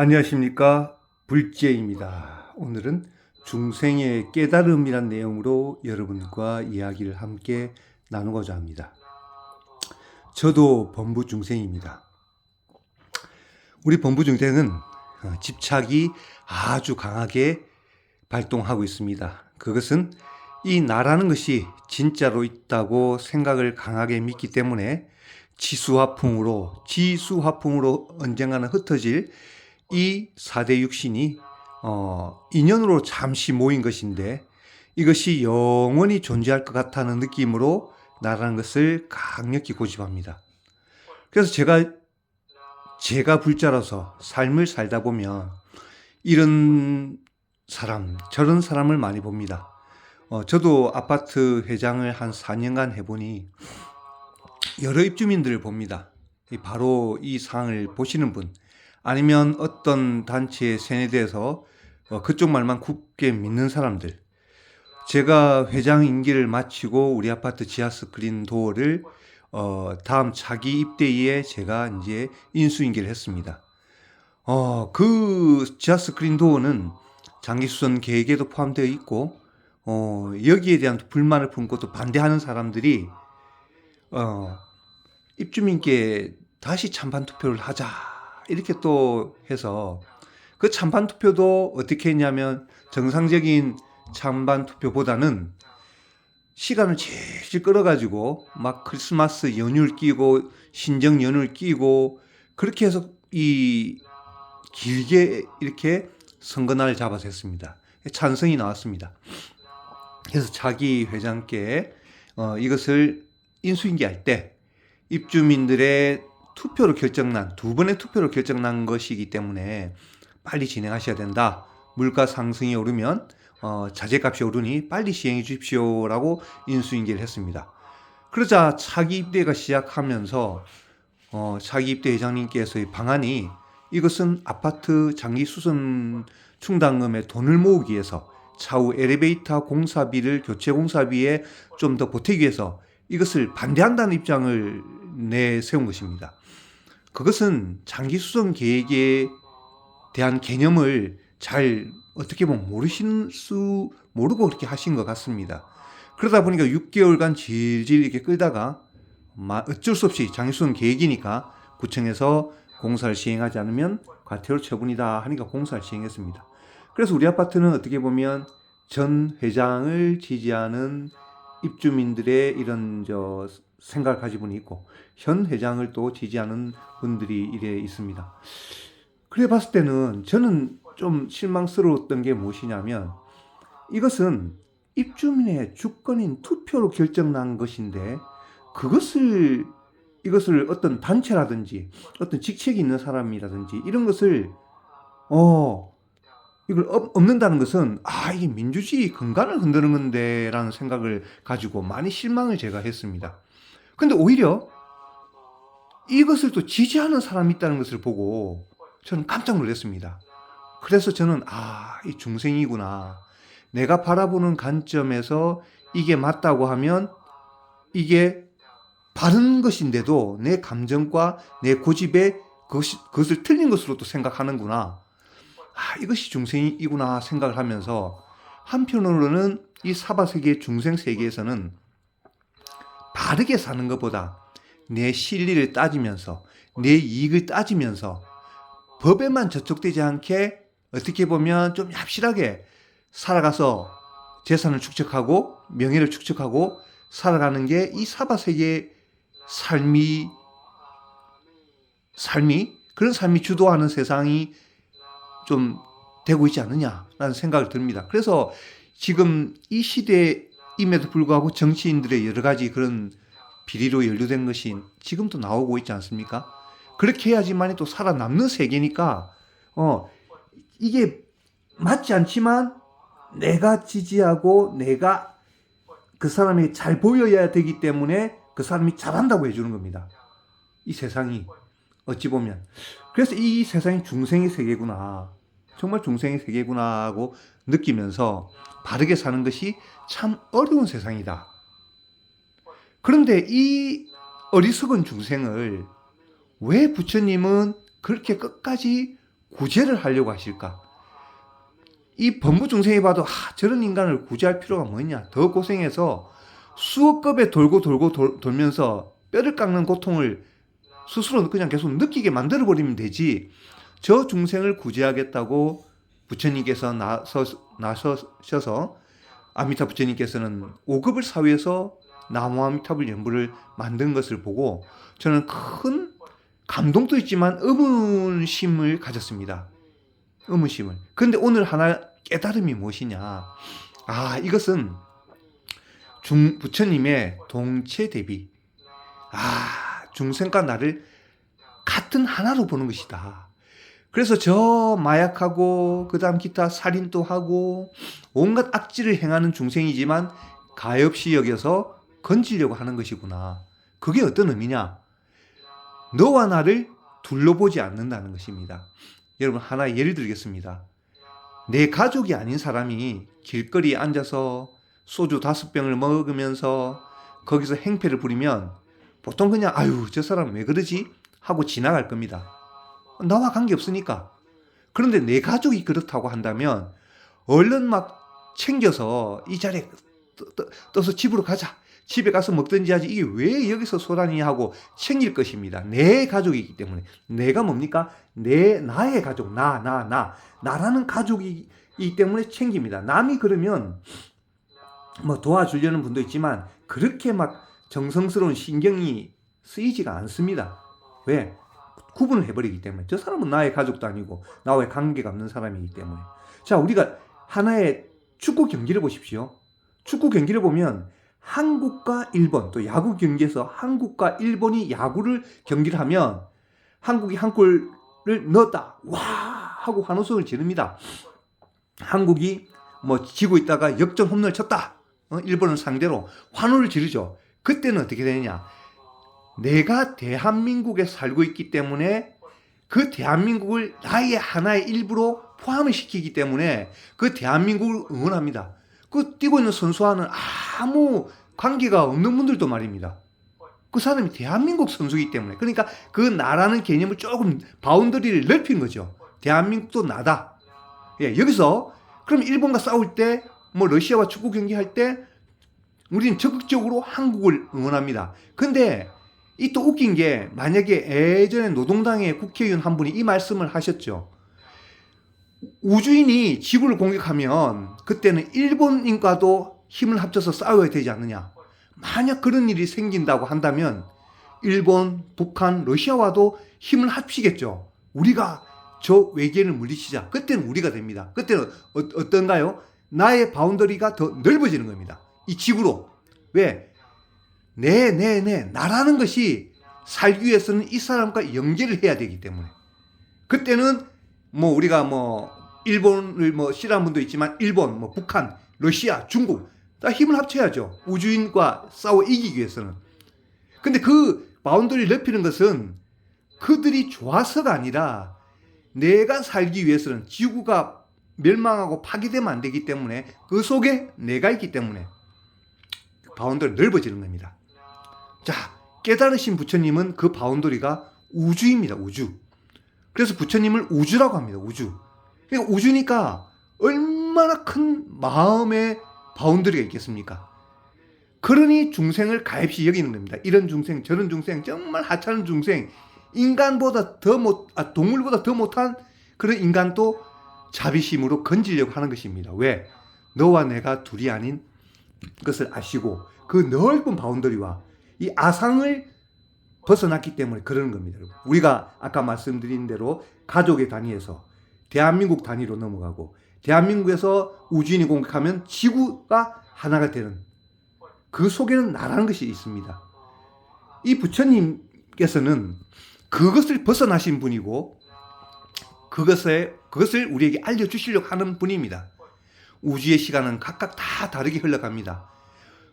안녕하십니까, 불제입니다. 오늘은 중생의 깨달음이란 내용으로 여러분과 이야기를 함께 나누고자 합니다. 저도 범부 중생입니다. 우리 범부 중생은 집착이 아주 강하게 발동하고 있습니다. 그것은 이 나라는 것이 진짜로 있다고 생각을 강하게 믿기 때문에 지수화풍으로 언젠가는 흩어질 이 4대 육신이 인연으로 잠시 모인 것인데, 이것이 영원히 존재할 것 같다는 느낌으로 나라는 것을 강력히 고집합니다. 그래서 제가 불자라서 삶을 살다 보면 이런 사람, 저런 사람을 많이 봅니다. 저도 아파트 회장을 한 4년간 해보니 여러 입주민들을 봅니다. 바로 이 상을 보시는 분, 아니면 어떤 단체에 세뇌돼서 그쪽 말만 굳게 믿는 사람들. 제가 회장 임기를 마치고 우리 아파트 지하 스크린 도어를 다음 차기 입대에 제가 이제 인수인계를 했습니다. 그 지하 스크린 도어는 장기수선 계획에도 포함되어 있고, 여기에 대한 불만을 품고 또 반대하는 사람들이 입주민께 다시 찬반 투표를 하자, 이렇게 또 해서, 그 찬반 투표도 어떻게 했냐면 정상적인 찬반 투표보다는 시간을 질질 끌어가지고 막 크리스마스 연휴를 끼고 신정 연휴를 끼고 그렇게 해서 길게 이렇게 선거날을 잡아서 했습니다. 찬성이 나왔습니다. 그래서 차기 회장께 이것을 인수인계할 때 입주민들의 투표로 결정난, 2번의 투표로 결정난 것이기 때문에 빨리 진행하셔야 된다. 물가 상승이 오르면 자재값이 오르니 빨리 시행해 주십시오라고 인수인계를 했습니다. 그러자 차기 입대가 시작하면서 차기 입대 회장님께서의 방안이, 이것은 아파트 장기 수선 충당금에 돈을 모으기 위해서 차후 엘리베이터 공사비를 교체 공사비에 좀 더 보태기 위해서 이것을 반대한다는 입장을 내세운 것입니다. 그것은 장기 수선 계획에 대한 개념을 잘 어떻게 보면 모르고 그렇게 하신 것 같습니다. 그러다 보니까 6개월간 질질 이렇게 끌다가 어쩔 수 없이 장기 수선 계획이니까 구청에서 공사를 시행하지 않으면 과태료 처분이다 하니까 공사를 시행했습니다. 그래서 우리 아파트는 어떻게 보면 전 회장을 지지하는 입주민들의 이런 생각을 가지고 있고, 현 회장을 또 지지하는 분들이 이래 있습니다. 그래 봤을 때는 저는 좀 실망스러웠던 게 무엇이냐면, 이것은 입주민의 주권인 투표로 결정난 것인데, 이것을 어떤 단체라든지 어떤 직책이 있는 사람이라든지 이런 것을 이걸 없는다는 것은 이게 민주주의 근간을 흔드는 건데 라는 생각을 가지고 많이 실망을 제가 했습니다. 근데 오히려 이것을 또 지지하는 사람이 있다는 것을 보고 저는 깜짝 놀랐습니다. 그래서 저는 이 중생이구나. 내가 바라보는 관점에서 이게 맞다고 하면 이게 바른 것인데도 내 감정과 내 고집에 그것을 틀린 것으로 또 생각하는구나. 이것이 중생이구나 생각을 하면서, 한편으로는 이 사바세계 중생 세계에서는 바르게 사는 것보다 내 실리를 따지면서 내 이익을 따지면서 법에만 저촉되지 않게 어떻게 보면 좀 얍실하게 살아가서 재산을 축적하고 명예를 축적하고 살아가는 게 이 사바세계의 그런 삶이 주도하는 세상이 좀 되고 있지 않느냐라는 생각을 듭니다. 그래서 지금 이 시대임에도 불구하고 정치인들의 여러 가지 그런 비리로 연루된 것이 지금도 나오고 있지 않습니까? 그렇게 해야지만이 또 살아남는 세계니까 이게 맞지 않지만 내가 지지하고 내가 그 사람이 잘 보여야 되기 때문에 그 사람이 잘한다고 해주는 겁니다. 이 세상이 어찌 보면. 그래서 이 세상이 중생의 세계구나, 정말 중생의 세계구나 하고 느끼면서 바르게 사는 것이 참 어려운 세상이다. 그런데 이 어리석은 중생을 왜 부처님은 그렇게 끝까지 구제를 하려고 하실까? 이 범부 중생이 봐도 저런 인간을 구제할 필요가 뭐냐? 더 고생해서 수억겁에 돌면서 뼈를 깎는 고통을 스스로 그냥 계속 느끼게 만들어버리면 되지. 저 중생을 구제하겠다고 부처님께서 나서셔서 아미타 부처님께서는 5급을 사위해서 나무 아미타불 연부를 만든 것을 보고 저는 큰 감동도 있지만 의문심을 가졌습니다. 의문심을. 그런데 오늘 하나 깨달음이 무엇이냐? 이것은 부처님의 동체 대비. 중생과 나를 같은 하나로 보는 것이다. 그래서 저 마약하고 그다음 기타 살인도 하고 온갖 악질을 행하는 중생이지만 가엾이 여겨서 건지려고 하는 것이구나. 그게 어떤 의미냐? 너와 나를 둘러보지 않는다는 것입니다. 여러분 하나 예를 들겠습니다. 내 가족이 아닌 사람이 길거리에 앉아서 소주 5병을 먹으면서 거기서 행패를 부리면 보통 그냥 저 사람 왜 그러지? 하고 지나갈 겁니다. 나와 관계없으니까. 그런데 내 가족이 그렇다고 한다면 얼른 막 챙겨서 이 자리에 떠서 집으로 가자. 집에 가서 먹든지 하지. 이게 왜 여기서 소란이 하고 챙길 것입니다. 내 가족이기 때문에. 내가 뭡니까? 나의 가족. 나라는 가족이기 때문에 챙깁니다. 남이 그러면 뭐 도와주려는 분도 있지만 그렇게 막 정성스러운 신경이 쓰이지가 않습니다. 왜? 구분을 해버리기 때문에. 저 사람은 나의 가족도 아니고 나와의 관계가 없는 사람이기 때문에. 자, 우리가 하나의 축구 경기를 보십시오. 축구 경기를 보면 한국과 일본, 또 야구 경기에서 한국과 일본이 야구를 경기를 하면 한국이 한 골을 넣었다. 와! 하고 환호성을 지릅니다. 한국이 뭐 지고 있다가 역전 홈런을 쳤다. 일본을 상대로 환호를 지르죠. 그때는 어떻게 되느냐? 내가 대한민국에 살고 있기 때문에 그 대한민국을 나의 하나의 일부로 포함을 시키기 때문에 그 대한민국을 응원합니다. 그 뛰고 있는 선수와는 아무 관계가 없는 분들도 말입니다. 그 사람이 대한민국 선수이기 때문에. 그러니까 그 나라는 개념을 조금 바운더리를 넓힌 거죠. 대한민국도 나다. 여기서 그럼 일본과 싸울 때 뭐 러시아와 축구 경기할 때 우리는 적극적으로 한국을 응원합니다. 근데 이 또 웃긴 게 만약에 예전에 노동당의 국회의원 한 분이 이 말씀을 하셨죠. 우주인이 지구를 공격하면 그때는 일본인과도 힘을 합쳐서 싸워야 되지 않느냐. 만약 그런 일이 생긴다고 한다면 일본, 북한, 러시아와도 힘을 합치겠죠. 우리가 저 외계인을 물리치자. 그때는 우리가 됩니다. 그때는 어떤가요? 나의 바운더리가 더 넓어지는 겁니다. 이 지구로. 왜? 나라는 것이 살기 위해서는 이 사람과 연계를 해야 되기 때문에. 그때는 뭐 우리가 뭐 일본을 뭐 싫어하는 분도 있지만 일본, 뭐 북한, 러시아, 중국 다 힘을 합쳐야죠. 우주인과 싸워 이기기 위해서는. 근데 그 바운더리를 넓히는 것은 그들이 좋아서가 아니라 내가 살기 위해서는 지구가 멸망하고 파괴되면 안 되기 때문에 그 속에 내가 있기 때문에 바운더리가 넓어지는 겁니다. 자, 깨달으신 부처님은 그 바운더리가 우주입니다. 우주. 그래서 부처님을 우주라고 합니다. 우주. 그러니까 우주니까 얼마나 큰 마음의 바운더리가 있겠습니까? 그러니 중생을 가엾이 여기는 겁니다. 이런 중생, 저런 중생, 정말 하찮은 중생, 인간보다 동물보다 더 못한 그런 인간도 자비심으로 건지려고 하는 것입니다. 왜? 너와 내가 둘이 아닌 것을 아시고 그 넓은 바운더리와 이 아상을 벗어났기 때문에 그러는 겁니다. 우리가 아까 말씀드린 대로 가족의 단위에서 대한민국 단위로 넘어가고 대한민국에서 우주인이 공격하면 지구가 하나가 되는 그 속에는 나라는 것이 있습니다. 이 부처님께서는 그것을 벗어나신 분이고 그것을 우리에게 알려주시려고 하는 분입니다. 우주의 시간은 각각 다 다르게 흘러갑니다.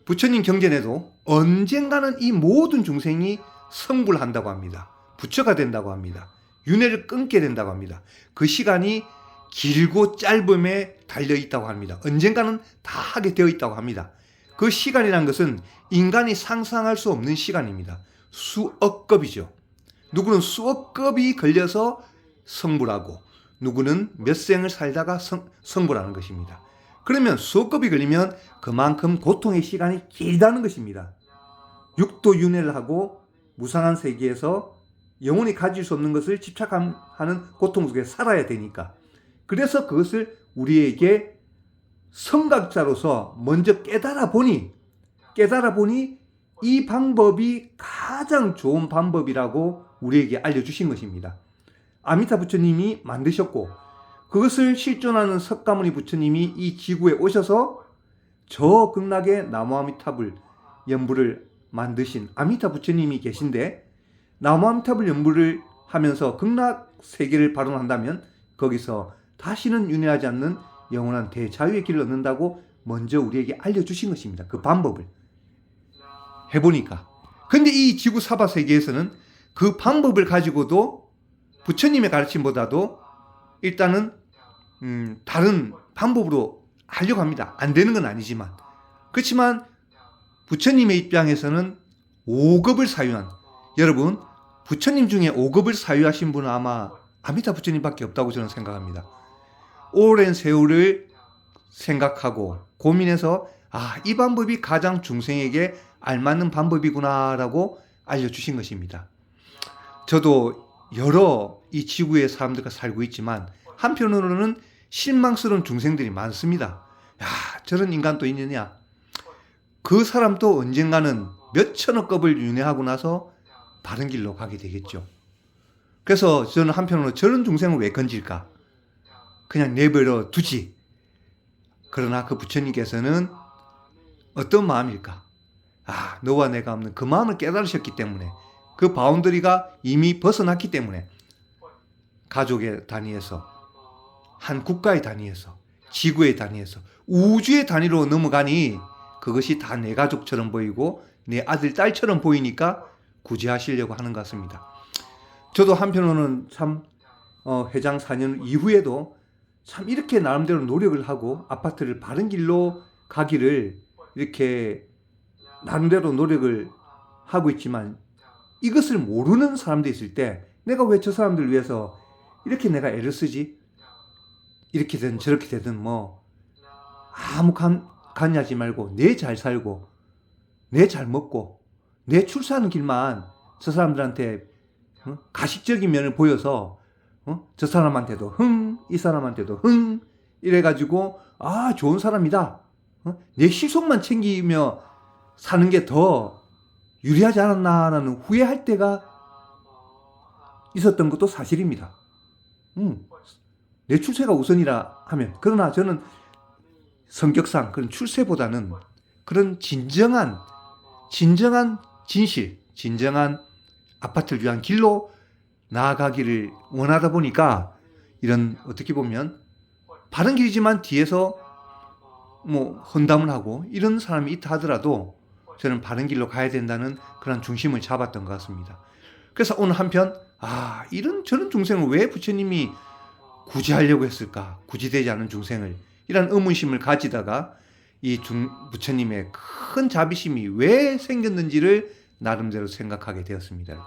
부처님 경전에도 언젠가는 이 모든 중생이 성불을 한다고 합니다. 부처가 된다고 합니다. 윤회를 끊게 된다고 합니다. 그 시간이 길고 짧음에 달려있다고 합니다. 언젠가는 다 하게 되어 있다고 합니다. 그 시간이란 것은 인간이 상상할 수 없는 시간입니다. 수억 겁이죠. 누구는 수억 겁이 걸려서 성불하고 누구는 몇 생을 살다가 성불하는 것입니다. 그러면 수억겁이 걸리면 그만큼 고통의 시간이 길다는 것입니다. 육도 윤회를 하고 무상한 세계에서 영원히 가질 수 없는 것을 집착하는 고통 속에 살아야 되니까. 그래서 그것을 우리에게 성각자로서 먼저 깨달아 보니 이 방법이 가장 좋은 방법이라고 우리에게 알려주신 것입니다. 아미타 부처님이 만드셨고 그것을 실존하는 석가모니 부처님이 이 지구에 오셔서 저 극락의 나무아미타불 연부를 만드신 아미타 부처님이 계신데, 나무아미타불 연부를 하면서 극락 세계를 발언한다면 거기서 다시는 윤회하지 않는 영원한 대자유의 길을 얻는다고 먼저 우리에게 알려주신 것입니다. 그 방법을 해보니까. 근데 이 지구 사바 세계에서는 그 방법을 가지고도 부처님의 가르침보다도 일단은 다른 방법으로 하려고 합니다. 안 되는 건 아니지만. 그렇지만 부처님의 입장에서는 5급을 사유한, 여러분 부처님 중에 5급을 사유하신 분은 아마 아미타 부처님밖에 없다고 저는 생각합니다. 오랜 세월을 생각하고 고민해서 이 방법이 가장 중생에게 알맞는 방법이구나라고 알려주신 것입니다. 저도 여러 이 지구의 사람들과 살고 있지만 한편으로는 실망스러운 중생들이 많습니다. 저런 인간 또 있느냐. 그 사람도 언젠가는 몇천억 겁을 윤회하고 나서 바른 길로 가게 되겠죠. 그래서 저는 한편으로 저런 중생을 왜 건질까? 그냥 내버려 두지. 그러나 그 부처님께서는 어떤 마음일까? 너와 내가 없는 그 마음을 깨달으셨기 때문에, 그 바운더리가 이미 벗어났기 때문에 가족의 단위에서, 한 국가의 단위에서, 지구의 단위에서, 우주의 단위로 넘어가니 그것이 다 내 가족처럼 보이고 내 아들, 딸처럼 보이니까 구제하시려고 하는 것 같습니다. 저도 한편으로는 참 회장 4년 이후에도 참 이렇게 나름대로 노력을 하고 아파트를 바른 길로 가기를 이렇게 나름대로 노력을 하고 있지만, 이것을 모르는 사람도 있을 때 내가 왜 저 사람들을 위해서 이렇게 내가 애를 쓰지? 이렇게 되든 저렇게 되든 아무 관여하지 말고 내 잘 살고 내 잘 먹고 내 출세하는 길만 저 사람들한테 가식적인 면을 보여서 저 사람한테도 이 사람한테도 이래가지고 좋은 사람이다, 내 시속만 챙기며 사는 게 더 유리하지 않았나라는 후회할 때가 있었던 것도 사실입니다. 내 출세가 우선이라 하면. 그러나 저는 성격상 그런 출세보다는 그런 진정한 진실, 진정한 아파트를 위한 길로 나아가기를 원하다 보니까 이런, 어떻게 보면 바른 길이지만 뒤에서 헌담을 하고 이런 사람이 있다 하더라도 저는 바른 길로 가야 된다는 그런 중심을 잡았던 것 같습니다. 그래서 오늘 한편 저런 중생을 왜 부처님이 구제하려고 했을까? 구제되지 않은 중생을, 이런 의문심을 가지다가 이 부처님의 큰 자비심이 왜 생겼는지를 나름대로 생각하게 되었습니다.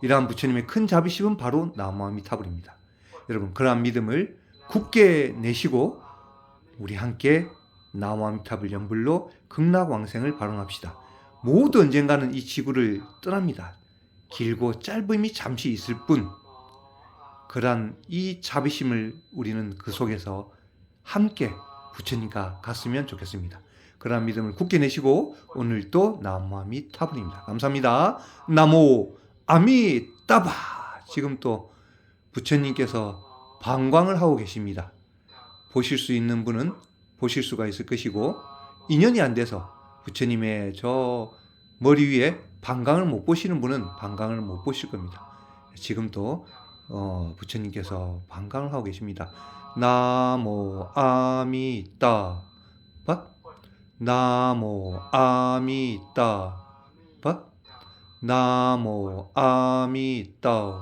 이러한 부처님의 큰 자비심은 바로 나무아미타불입니다. 여러분, 그러한 믿음을 굳게 내시고 우리 함께 나무아미타불 연불로 극락왕생을 발언합시다. 모두 언젠가는 이 지구를 떠납니다. 길고 짧음이 잠시 있을 뿐, 그러한 이 자비심을 우리는 그 속에서 함께 부처님과 갔으면 좋겠습니다. 그러한 믿음을 굳게 내시고 오늘도 나무아미타불입니다. 감사합니다. 나무아미타불. 지금 또 부처님께서 방광을 하고 계십니다. 보실 수 있는 분은 보실 수가 있을 것이고, 인연이 안 돼서 부처님의 저 머리 위에 방광을 못 보시는 분은 방광을 못 보실 겁니다. 지금도 부처님께서 방광을 하고 계십니다. 나무아미타불, 나무아미타불, 나무아미타불,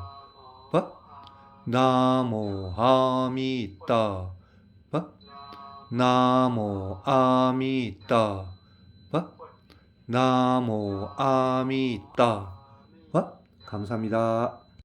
나무아미타불, 나무아미타불, 나무아미타불. 감사합니다.